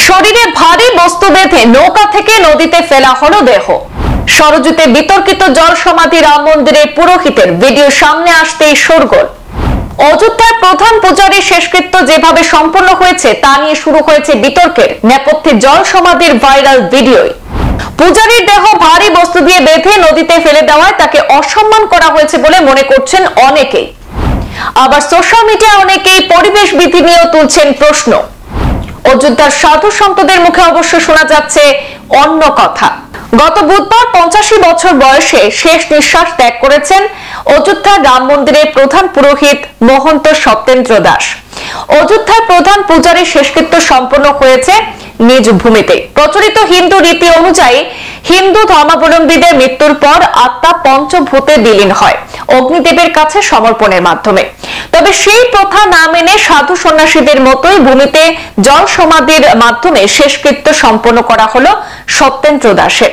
শরীরে ভারী বস্তু বেঁধে নৌকা থেকে নদীতে ফেলা হলো দেহ। সরজুতে বিতর্কিত জল সমাধি রাম মন্দিরের পুরোহিতের ভিডিও সামনে আসতেই শোরগোল। অযোধ্যার প্রধান পূজারীর শেষকৃত্য যেভাবে সম্পন্ন হয়েছে তা নিয়ে শুরু হয়েছে বিতর্কের নেপথ্যে জল সমাধির ভাইরাল ভিডিওই। পূজারীর দেহ ভারী বস্তু দিয়ে বেঁধে নদীতে ফেলে দেওয়ায় তাকে অসম্মান করা হয়েছে বলে মনে করছেন অনেকেই। আবার সোশ্যাল মিডিয়ায় অনেকেই পরিবেশ বিধি নিয়েও তুলছেন প্রশ্ন। অযোধ্যার সাধু সন্তদের মুখে অবশ্য শোনা যাচ্ছে অন্য কথা। গত বুধবার 85 বছর বয়সে শেষ নিঃশ্বাস ত্যাগ করেছেন অযোধ্যার রাম মন্দিরের প্রধান পুরোহিত মহন্ত সত্যেন্দ্র দাস। অযোধ্যার প্রধান পূজারীর শেষকৃত্য সম্পন্ন হয়েছে নিজ ভূমিতে। প্রচলিত হিন্দু রীতি অনুযায়ী হিন্দু ধর্মাবলম্বীদের মৃত্যুর পর আত্মা পঞ্চভূতে বিলীন হয় অগ্নিদেবের কাছে সমর্পণের মাধ্যমে। তবে সেই প্রথা না মেনে সাধু সন্ন্যাসীদের মতোই ভূমিতে জল সমাধির মাধ্যমে শেষকৃত্য সম্পন্ন করা হলো সত্যেন্দ্র দাসের।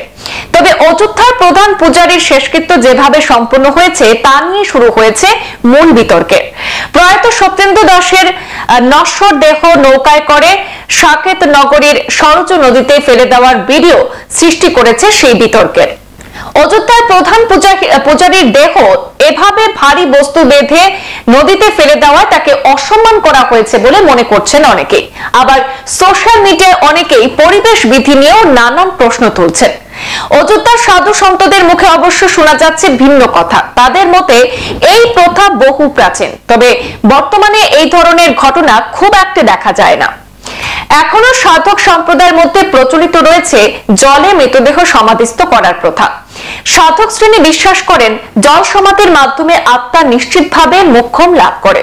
তবে অযোধ্যার প্রধান পূজারীর শেষকৃত্য যেভাবে সম্পন্ন হয়েছে তা নিয়ে শুরু হয়েছে মূল বিতর্কের। প্রয়াত সত্যেন্দ্র দাসের নশ্বর দেহ নৌকায় করে সাকেত নগরীর সরজু নদীতে ফেলে দেওয়ার ভিডিও সৃষ্টি করেছে সেই বিতর্কের। অযোধ্যার প্রধান পূজারীর দেহ এভাবে ভারী বস্তু বেঁধে নদীতে ফেলে দেওয়ায় তাকে অসম্মান করা হয়েছে বলে মনে করছেন অনেকেই। আবার সোশ্যাল মিডিয়ায় অনেকেই পরিবেশ বিধি নিয়েও নানান প্রশ্ন তুলছেন। অযোধ্যার সাধু সন্তদের মুখে অবশ্য শোনা যাচ্ছে ভিন্ন কথা। তাদের মতে এই প্রথা বহু প্রাচীন, তবে বর্তমানে এই ধরনের ঘটনা খুব একটা দেখা যায় না। এখনো সাধক সম্প্রদায়ের মধ্যে প্রচলিত রয়েছে জলে মৃতদেহ সমাধিস্থ করার প্রথা। সাধক শ্রেণী বিশ্বাস করেন জল সমাধির মাধ্যমে আত্মা নিশ্চিতভাবে মোক্ষম লাভ করে।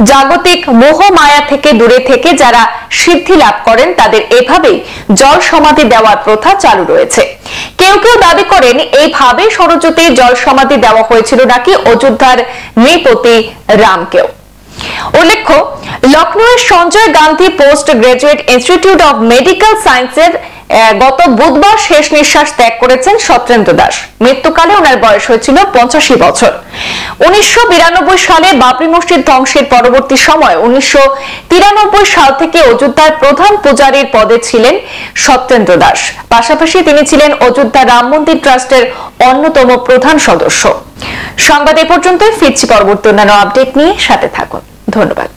জাগতিক মোহ মায়া থেকে দূরে থেকে যারা সিদ্ধি লাভ করেন তাদের এভাবেই জল সমাধি দেওয়ার প্রথা চালু রয়েছে। কেউ কেউ দাবি করেন এইভাবে সরজুতে জল সমাধি দেওয়া হয়েছিল নাকি অযোধ্যার নৃপতি রামকেও। উল্লেখ্য, লখনৌয়ের Sanjay Gandhi post graduate institute of medical সায়েন্সের গত বুধবার শেষ নিঃশ্বাস ত্যাগ করেছেন সত্যেন্দ্র দাস। মৃত্যুকালে ওনার বয়স হয়েছিল 85 বছর। 1992 সালে বাবরি মসজিদ ধ্বংসের পরবর্তী সময় 1993 সাল থেকে অযোধ্যার প্রধান পূজারীর পদে ছিলেন সত্যেন্দ্র দাস। পাশাপাশি তিনি ছিলেন অযোধ্যা রাম মন্দির ট্রাস্টের অন্যতম প্রধান সদস্য। সংবাদ এ পর্যন্তই, ফিরছি পরবর্তী অন্যান্য আপডেট নিয়ে, সাথে থাকুন। ধন্যবাদ।